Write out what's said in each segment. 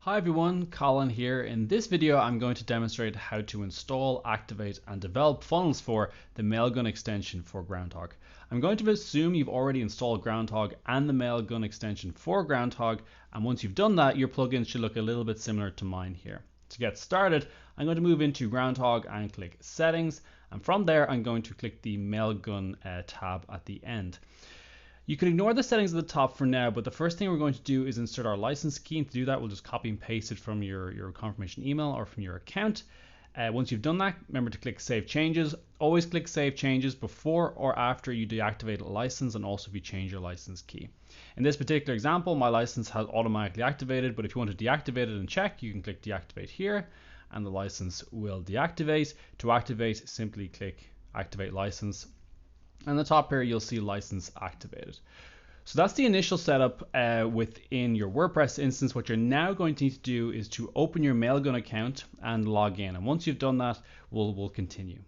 Hi everyone, Colin here. In this video, I'm going to demonstrate how to install, activate, and develop funnels for the Mailgun extension for Groundhogg. I'm going to assume you've already installed Groundhogg and the Mailgun extension for Groundhogg, and once you've done that, your plugin should look a little bit similar to mine here. To get started, I'm going to move into Groundhogg and click Settings, and from there, I'm going to click the Mailgun tab at the end. You can ignore the settings at the top for now, but the first thing we're going to do is insert our license key. And to do that, we'll just copy and paste it from your confirmation email or from your account. Once you've done that, remember to click Save Changes. Always click Save Changes before or after you deactivate a license, and also if you change your license key. In this particular example, my license has automatically activated, but if you want to deactivate it and check, you can click Deactivate here, and the license will deactivate. To activate, simply click Activate License. And the top here, you'll see license activated. So that's the initial setup within your WordPress instance. What you're now going to need to do is to open your Mailgun account and log in. And once you've done that, we'll continue.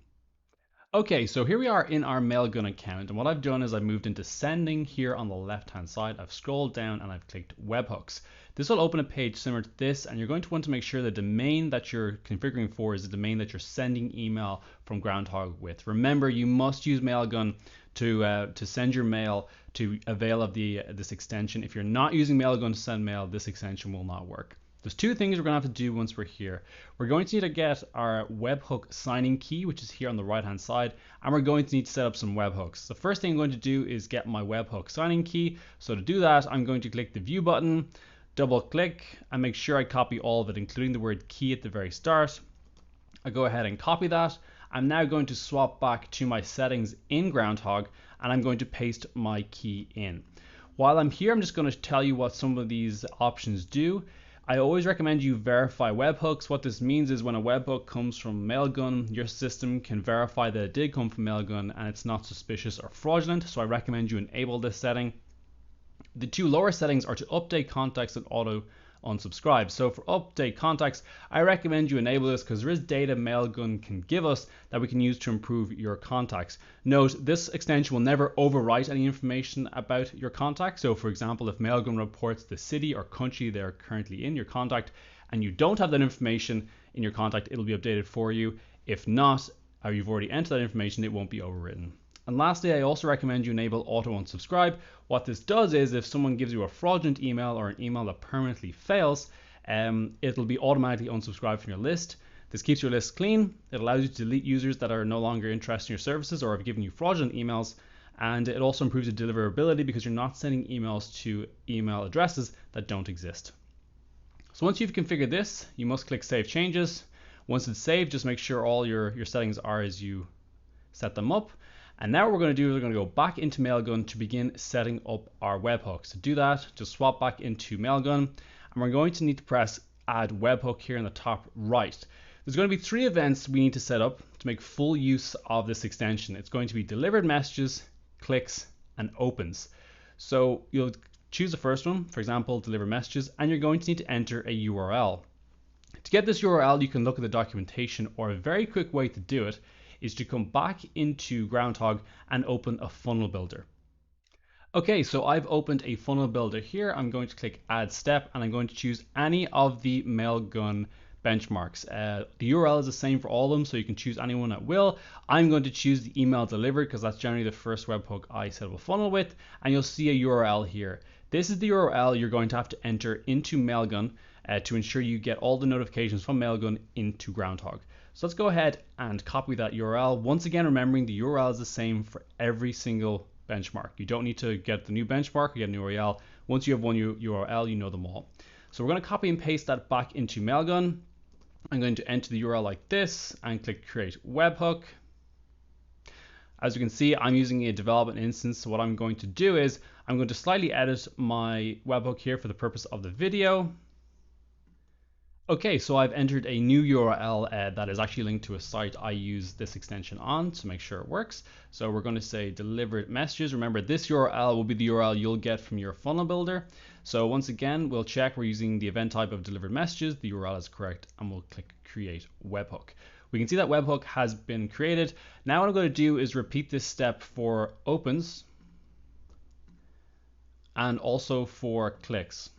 Okay, so here we are in our Mailgun account. And what I've done is I've moved into sending here on the left-hand side. I've scrolled down and I've clicked Webhooks. This will open a page similar to this, and you're going to want to make sure the domain that you're configuring for is the domain that you're sending email from Groundhogg with. Remember, you must use Mailgun to send your mail to avail of this extension. If you're not using Mailgun to send mail, this extension will not work. There's two things we're going to have to do once we're here. We're going to need to get our webhook signing key, which is here on the right hand side, and we're going to need to set up some webhooks. The first thing I'm going to do is get my webhook signing key. So to do that, I'm going to click the view button, double click, and make sure I copy all of it, including the word key at the very start. I go ahead and copy that. I'm now going to swap back to my settings in Groundhogg, and I'm going to paste my key in. While I'm here, I'm just going to tell you what some of these options do. I always recommend you verify webhooks. What this means is when a webhook comes from Mailgun, your system can verify that it did come from Mailgun and it's not suspicious or fraudulent. So I recommend you enable this setting. The two lower settings are to update contacts and auto unsubscribe. So for update contacts, I recommend you enable this because there is data Mailgun can give us that we can use to improve your contacts. Note, this extension will never overwrite any information about your contact. So for example, if Mailgun reports the city or country they're currently in your contact and you don't have that information in your contact, it'll be updated for you. If not, or you've already entered that information, it won't be overwritten. And lastly, I also recommend you enable auto unsubscribe. What this does is if someone gives you a fraudulent email or an email that permanently fails, it'll be automatically unsubscribed from your list. This keeps your list clean. It allows you to delete users that are no longer interested in your services or have given you fraudulent emails. And it also improves the deliverability because you're not sending emails to email addresses that don't exist. So once you've configured this, you must click Save Changes. Once it's saved, just make sure all your settings are as you set them up. And now what we're going to do is we're going to go back into Mailgun to begin setting up our webhooks. To do that, just swap back into Mailgun, and we're going to need to press Add Webhook here in the top right. There's going to be 3 events we need to set up to make full use of this extension. It's going to be delivered messages, clicks, and opens. So you'll choose the first one, for example, deliver messages, and you're going to need to enter a URL. To get this URL, you can look at the documentation, or a very quick way to do it is to come back into Groundhogg and open a funnel builder. Okay, so I've opened a funnel builder here. I'm going to click Add Step, and I'm going to choose any of the Mailgun benchmarks. The URL is the same for all of them, so you can choose anyone at will. I'm going to choose the email delivered because that's generally the first webhook I set up a funnel with, and you'll see a URL here. This is the URL you're going to have to enter into Mailgun to ensure you get all the notifications from Mailgun into Groundhogg. So let's go ahead and copy that URL. Once again, remembering the URL is the same for every single benchmark. You don't need to get the new benchmark or get a new URL. Once you have one URL, you know them all. So we're going to copy and paste that back into Mailgun. I'm going to enter the URL like this and click Create Webhook. As you can see, I'm using a development instance. So what I'm going to do is I'm going to slightly edit my webhook here for the purpose of the video. Okay, so I've entered a new URL that is actually linked to a site I use this extension on to make sure it works. So we're going to say delivered messages. Remember, this URL will be the URL you'll get from your funnel builder. So once again, we'll check we're using the event type of delivered messages. The URL is correct, and we'll click create webhook. We can see that webhook has been created. Now what I'm going to do is repeat this step for opens and also for clicks.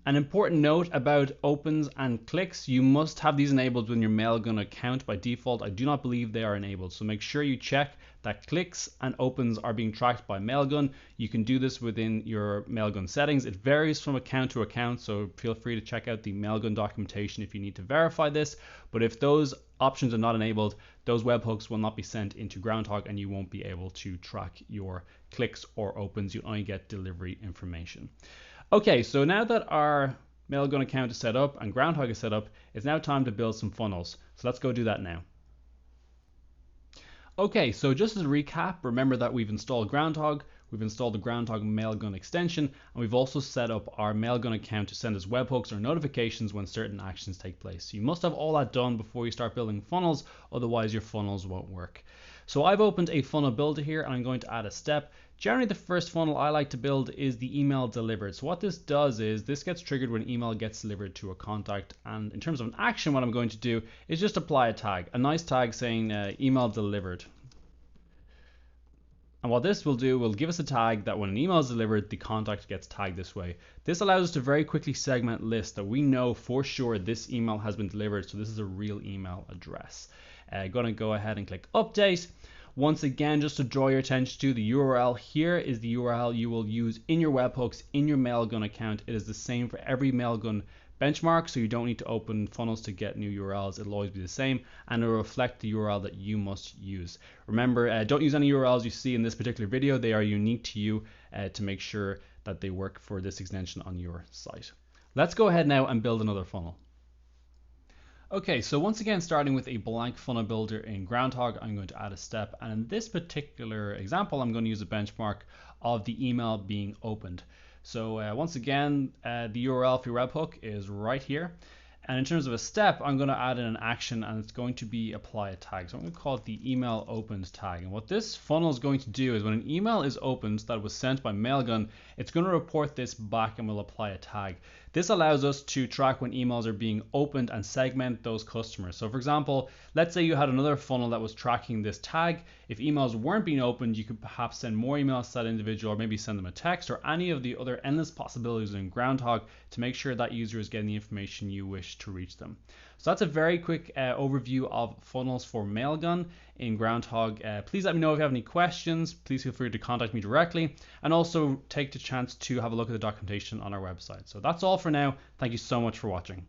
An important note about opens and clicks, you must have these enabled within your Mailgun account. By default, I do not believe they are enabled. So make sure you check that clicks and opens are being tracked by Mailgun. You can do this within your Mailgun settings. It varies from account to account, so feel free to check out the Mailgun documentation if you need to verify this. But if those options are not enabled, those webhooks will not be sent into Groundhogg and you won't be able to track your clicks or opens. You only get delivery information. Okay, so now that our Mailgun account is set up and Groundhogg is set up, it's now time to build some funnels. So let's go do that now. Okay, so just as a recap, remember that we've installed Groundhogg, we've installed the Groundhogg Mailgun extension, and we've also set up our Mailgun account to send us webhooks or notifications when certain actions take place. You must have all that done before you start building funnels, otherwise your funnels won't work. So I've opened a funnel builder here and I'm going to add a step. Generally, the first funnel I like to build is the email delivered. So what this does is this gets triggered when email gets delivered to a contact. And in terms of an action, what I'm going to do is just apply a tag, a nice tag saying email delivered. And what this will do will give us a tag that when an email is delivered, the contact gets tagged this way. This allows us to very quickly segment lists that we know for sure this email has been delivered. So this is a real email address. Going to go ahead and click update. Once again, just to draw your attention to the URL here is the URL you will use in your webhooks in your Mailgun account. It is the same for every Mailgun benchmark, so you don't need to open funnels to get new URLs. It'll always be the same and it will reflect the URL that you must use. Remember, don't use any URLs you see in this particular video. They are unique to you to make sure that they work for this extension on your site. Let's go ahead now and build another funnel. Okay, so once again, starting with a blank funnel builder in Groundhogg, I'm going to add a step. And in this particular example, I'm going to use a benchmark of the email being opened. So once again, the URL for your webhook is right here. And in terms of a step, I'm going to add in an action and it's going to be apply a tag. So I'm going to call it the email opened tag. And what this funnel is going to do is when an email is opened that was sent by Mailgun, it's going to report this back and will apply a tag. This allows us to track when emails are being opened and segment those customers. So for example, let's say you had another funnel that was tracking this tag. If emails weren't being opened, you could perhaps send more emails to that individual or maybe send them a text or any of the other endless possibilities in Groundhogg to make sure that user is getting the information you wish to reach them. So that's a very quick overview of funnels for Mailgun in Groundhogg. Please let me know if you have any questions. Please feel free to contact me directly and also take the chance to have a look at the documentation on our website. So that's all for now. Thank you so much for watching.